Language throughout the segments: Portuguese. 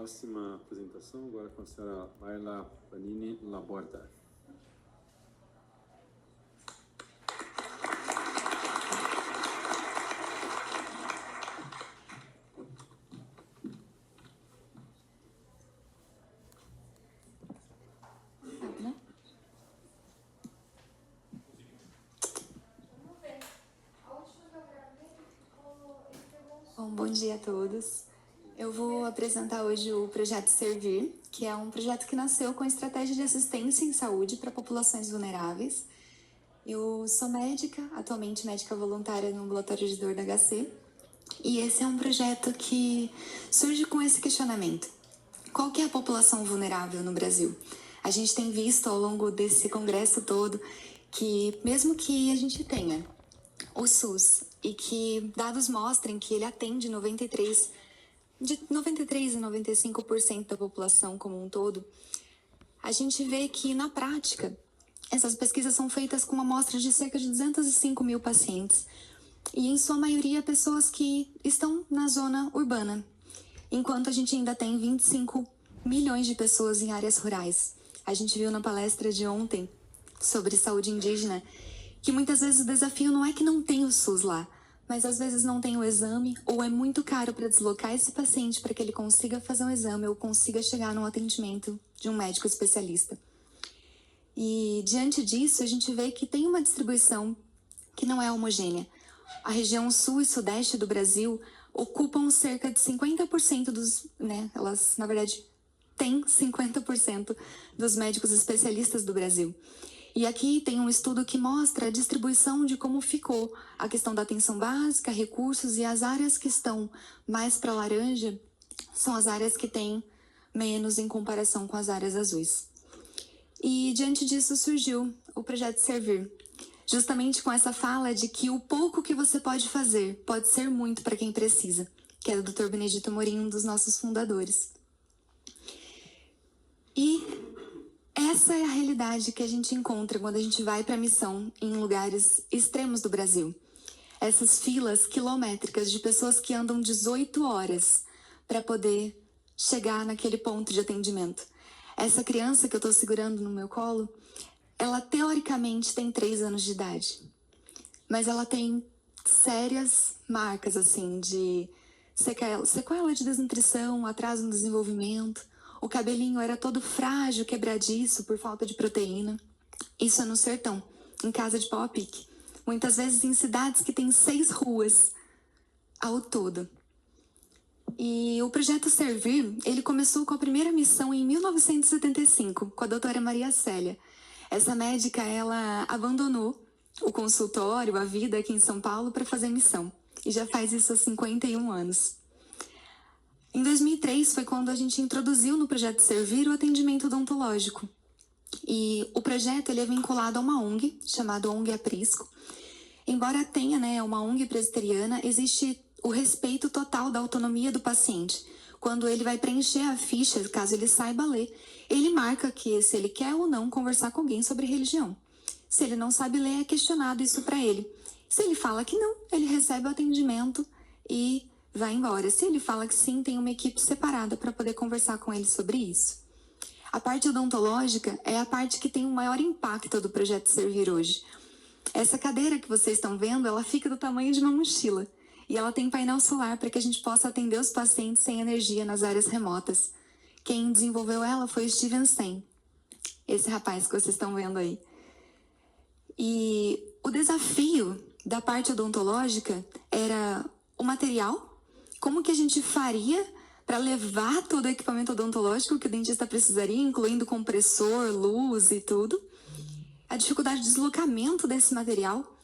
Próxima apresentação, agora com a senhora Laila Panini Laborda. Bom dia a todos. Eu vou apresentar hoje o Projeto Servir, que é um projeto que nasceu com estratégia de assistência em saúde para populações vulneráveis. Eu sou médica, atualmente médica voluntária no ambulatório de dor da HC, e esse é um projeto que surge com esse questionamento. Qual que é a população vulnerável no Brasil? A gente tem visto ao longo desse congresso todo que, mesmo que a gente tenha o SUS e que dados mostrem que ele atende 93 a 95% da população como um todo, a gente vê que, na prática, essas pesquisas são feitas com uma amostra de cerca de 205 mil pacientes, e, em sua maioria, pessoas que estão na zona urbana, enquanto a gente ainda tem 25 milhões de pessoas em áreas rurais. A gente viu na palestra de ontem sobre saúde indígena que muitas vezes o desafio não é que não tem o SUS lá, mas às vezes não tem o exame ou é muito caro para deslocar esse paciente para que ele consiga fazer um exame ou consiga chegar num atendimento de um médico especialista. E diante disso, a gente vê que tem uma distribuição que não é homogênea. A região sul e sudeste do Brasil ocupam cerca de 50% dos, elas, na verdade, têm 50% dos médicos especialistas do Brasil. E aqui tem um estudo que mostra a distribuição de como ficou a questão da atenção básica, recursos, e as áreas que estão mais para laranja são as áreas que têm menos em comparação com as áreas azuis. E diante disso surgiu o Projeto Servir, justamente com essa fala de que o pouco que você pode fazer pode ser muito para quem precisa, que é do Dr. Benedito Amorim, um dos nossos fundadores. E essa é a realidade que a gente encontra quando a gente vai para a missão em lugares extremos do Brasil. Essas filas quilométricas de pessoas que andam 18 horas para poder chegar naquele ponto de atendimento. Essa criança que eu estou segurando no meu colo, ela teoricamente tem 3 anos de idade, mas ela tem sérias marcas assim de sequela de desnutrição, atraso no desenvolvimento. O cabelinho era todo frágil, quebradiço por falta de proteína. Isso é no sertão, em casa de pau a pique. Muitas vezes em cidades que têm 6 ruas ao todo. E o Projeto Servir, ele começou com a primeira missão em 1975, com a doutora Maria Célia. Essa médica, ela abandonou o consultório, a vida aqui em São Paulo para fazer missão. E já faz isso há 51 anos. Em 2003 foi quando a gente introduziu no Projeto Servir o atendimento odontológico. E o projeto ele é vinculado a uma ONG, chamada ONG Aprisco. Embora tenha uma ONG presbiteriana, existe o respeito total da autonomia do paciente. Quando ele vai preencher a ficha, caso ele saiba ler, ele marca que se ele quer ou não conversar com alguém sobre religião. Se ele não sabe ler, é questionado isso para ele. Se ele fala que não, ele recebe o atendimento e vai embora. Se ele fala que sim, tem uma equipe separada para poder conversar com ele sobre isso. A parte odontológica é a parte que tem o maior impacto do Projeto Servir hoje. Essa cadeira que vocês estão vendo, ela fica do tamanho de uma mochila. E ela tem painel solar para que a gente possa atender os pacientes sem energia nas áreas remotas. Quem desenvolveu ela foi o Steven Sen, esse rapaz que vocês estão vendo aí. E o desafio da parte odontológica era o material. Como que a gente faria para levar todo o equipamento odontológico que o dentista precisaria, incluindo compressor, luz e tudo? A dificuldade de deslocamento desse material.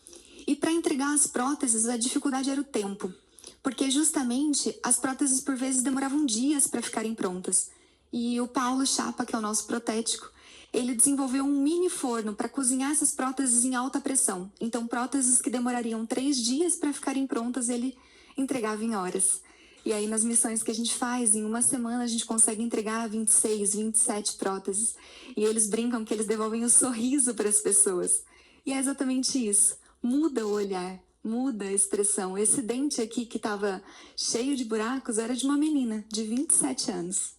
E para entregar as próteses, a dificuldade era o tempo. Porque justamente as próteses por vezes demoravam dias para ficarem prontas. E o Paulo Chapa, que é o nosso protético, ele desenvolveu um mini forno para cozinhar essas próteses em alta pressão. Então próteses que demorariam 3 dias para ficarem prontas, ele entregava em horas. E aí nas missões que a gente faz, em uma semana a gente consegue entregar 26, 27 próteses. E eles brincam que eles devolvem o sorriso para as pessoas. E é exatamente isso. Muda o olhar, muda a expressão. Esse dente aqui que estava cheio de buracos era de uma menina de 27 anos.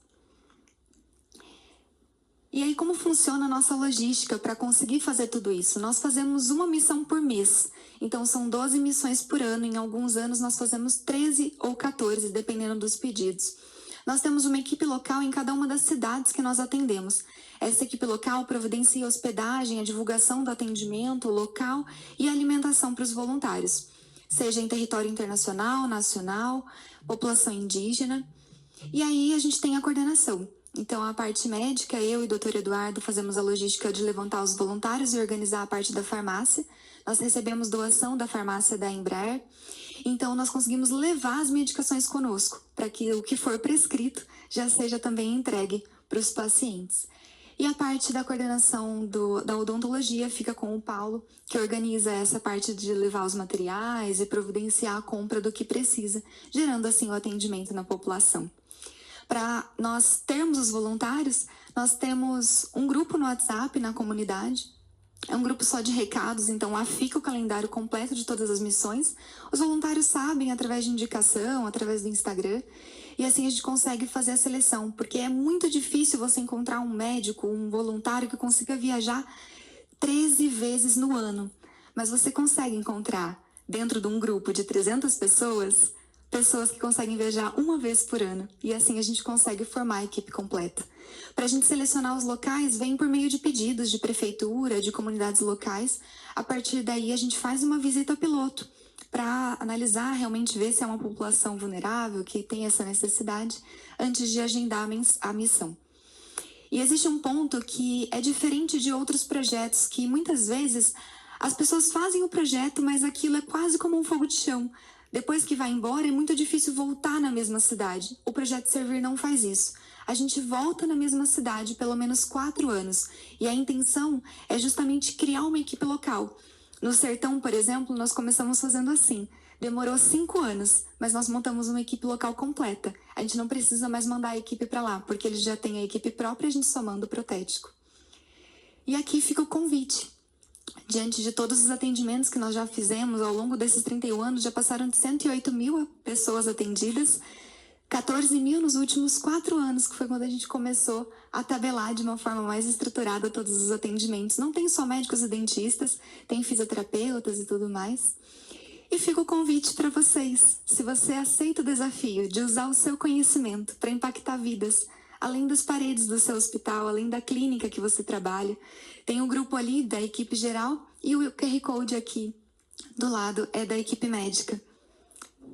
E aí, como funciona a nossa logística para conseguir fazer tudo isso? Nós fazemos uma missão por mês. Então, são 12 missões por ano. Em alguns anos, nós fazemos 13 ou 14, dependendo dos pedidos. Nós temos uma equipe local em cada uma das cidades que nós atendemos. Essa equipe local providencia hospedagem, a divulgação do atendimento local e a alimentação para os voluntários, seja em território internacional, nacional, população indígena. E aí a gente tem a coordenação. Então, a parte médica, eu e o Dr. Eduardo fazemos a logística de levantar os voluntários e organizar a parte da farmácia. Nós recebemos doação da farmácia da Embraer. Então, nós conseguimos levar as medicações conosco, para que o que for prescrito já seja também entregue para os pacientes. E a parte da coordenação da odontologia fica com o Paulo, que organiza essa parte de levar os materiais e providenciar a compra do que precisa, gerando assim o atendimento na população. Para nós termos os voluntários, nós temos um grupo no WhatsApp, na comunidade. É um grupo só de recados, então lá fica o calendário completo de todas as missões. Os voluntários sabem através de indicação, através do Instagram. E assim a gente consegue fazer a seleção, porque é muito difícil você encontrar um médico, um voluntário que consiga viajar 13 vezes no ano. Mas você consegue encontrar, dentro de um grupo de 300 pessoas que conseguem viajar uma vez por ano. E assim a gente consegue formar a equipe completa. Para a gente selecionar os locais, vem por meio de pedidos de prefeitura, de comunidades locais. A partir daí, a gente faz uma visita piloto para analisar, realmente ver se é uma população vulnerável, que tem essa necessidade, antes de agendar a missão. E existe um ponto que é diferente de outros projetos, que muitas vezes as pessoas fazem o projeto, mas aquilo é quase como um fogo de chão. Depois que vai embora, é muito difícil voltar na mesma cidade. O Projeto Servir não faz isso. A gente volta na mesma cidade pelo menos 4 anos. E a intenção é justamente criar uma equipe local. No Sertão, por exemplo, nós começamos fazendo assim. Demorou 5 anos, mas nós montamos uma equipe local completa. A gente não precisa mais mandar a equipe para lá, porque eles já têm a equipe própria e a gente só manda o protético. E aqui fica o convite. Diante de todos os atendimentos que nós já fizemos ao longo desses 31 anos, já passaram de 108 mil pessoas atendidas, 14 mil nos últimos 4 anos, que foi quando a gente começou a tabelar de uma forma mais estruturada todos os atendimentos. Não tem só médicos e dentistas, tem fisioterapeutas e tudo mais. E fica o convite para vocês, se você aceita o desafio de usar o seu conhecimento para impactar vidas, além das paredes do seu hospital, além da clínica que você trabalha, tem um grupo ali da equipe geral e o QR Code aqui do lado é da equipe médica.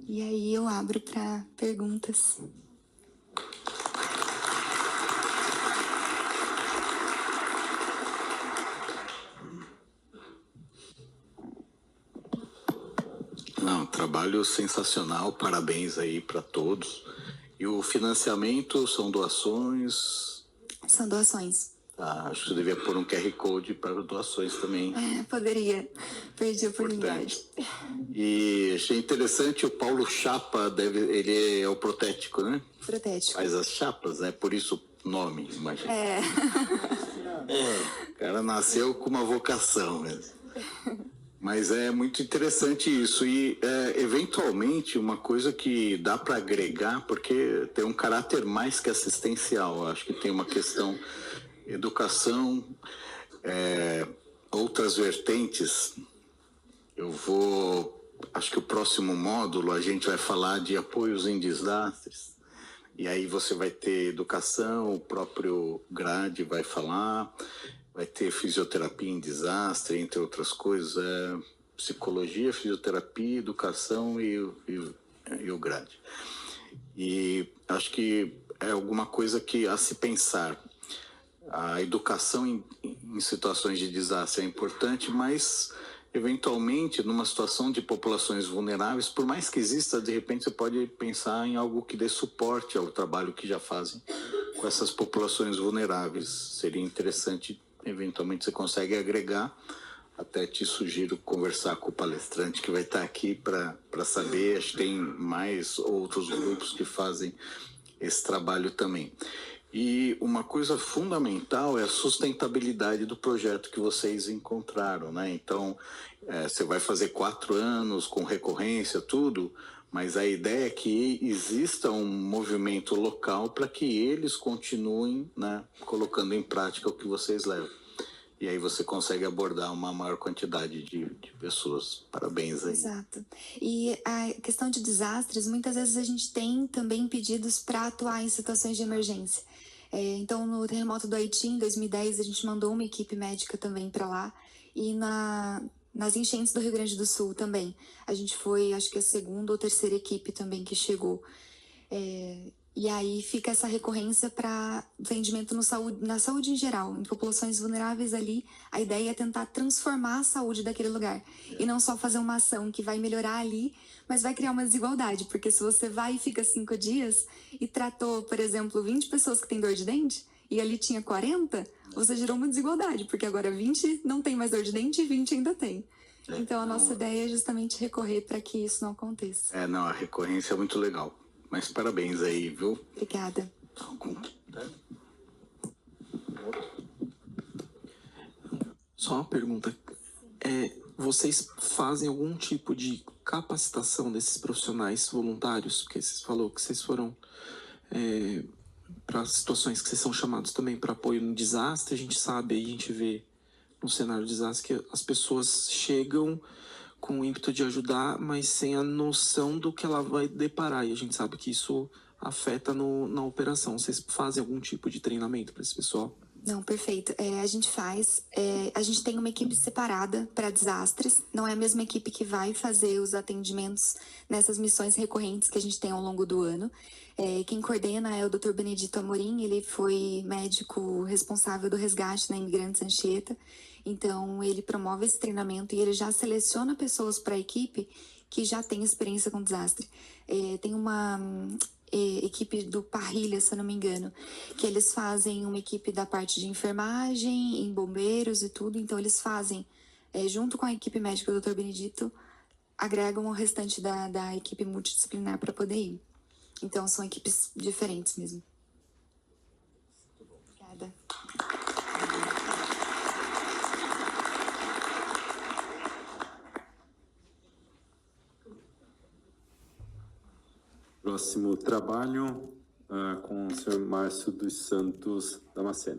E aí eu abro para perguntas. Não, trabalho sensacional, parabéns aí para todos. E o financiamento são doações? São doações. Tá, acho que você devia pôr um QR Code para doações também. Poderia, perdi a oportunidade. E achei interessante, o Paulo Chapa, ele é o protético, né? Protético. Faz as chapas, né? Por isso o nome, imagina. O cara nasceu com uma vocação mesmo. Mas é muito interessante isso. E, eventualmente, uma coisa que dá para agregar, porque tem um caráter mais que assistencial. Acho que tem uma questão educação, outras vertentes. Acho que o próximo módulo a gente vai falar de apoios em desastres. E aí você vai ter educação, o próprio grade vai falar, vai ter fisioterapia em desastre, entre outras coisas, psicologia, fisioterapia, educação e o grade. E acho que é alguma coisa que a se pensar. A educação em situações de desastre é importante, mas eventualmente numa situação de populações vulneráveis, por mais que exista, de repente você pode pensar em algo que dê suporte ao trabalho que já fazem com essas populações vulneráveis. Seria interessante, eventualmente você consegue agregar. Até te sugiro conversar com o palestrante que vai estar aqui para saber. Acho que tem mais outros grupos que fazem esse trabalho também. E uma coisa fundamental é a sustentabilidade do projeto que vocês encontraram, né? Então, você vai fazer 4 anos com recorrência, tudo, mas a ideia é que exista um movimento local para que eles continuem, né, colocando em prática o que vocês levam. E aí você consegue abordar uma maior quantidade de pessoas. Parabéns aí. Exato. E a questão de desastres, muitas vezes a gente tem também pedidos para atuar em situações de emergência. Então, no terremoto do Haiti, em 2010, a gente mandou uma equipe médica também para lá. E nas enchentes do Rio Grande do Sul também. A gente foi, acho que a segunda ou terceira equipe também que chegou. E aí fica essa recorrência para atendimento na saúde em geral, em populações vulneráveis ali. A ideia é tentar transformar a saúde daquele lugar. E não só fazer uma ação que vai melhorar ali, mas vai criar uma desigualdade. Porque se você vai e fica 5 dias e tratou, por exemplo, 20 pessoas que têm dor de dente, e ali tinha 40, você gerou uma desigualdade. Porque agora 20 não tem mais dor de dente e 20 ainda tem. Então a nossa ideia é justamente recorrer para que isso não aconteça. A recorrência é muito legal. Mas parabéns aí, viu? Obrigada. Só uma pergunta. Vocês fazem algum tipo de capacitação desses profissionais voluntários? Porque vocês falaram que vocês foram para situações que vocês são chamados também para apoio no desastre. A gente sabe, aí a gente vê no cenário de desastre que as pessoas chegam com o ímpeto de ajudar, mas sem a noção do que ela vai deparar. E a gente sabe que isso afeta na operação. Vocês fazem algum tipo de treinamento para esse pessoal? Não, perfeito. A gente faz. A gente tem uma equipe separada para desastres. Não é a mesma equipe que vai fazer os atendimentos nessas missões recorrentes que a gente tem ao longo do ano. Quem coordena é o Dr. Benedito Amorim. Ele foi médico responsável do resgate na Imigrantes Anchieta. Então, ele promove esse treinamento e ele já seleciona pessoas para a equipe que já tem experiência com desastre. Tem uma equipe do Parrilha, se eu não me engano, que eles fazem uma equipe da parte de enfermagem, em bombeiros e tudo. Então, eles fazem, junto com a equipe médica do Dr. Benedito, agregam o restante da equipe multidisciplinar para poder ir. Então, são equipes diferentes mesmo. Obrigada. Próximo trabalho com o senhor Márcio dos Santos Damasceno.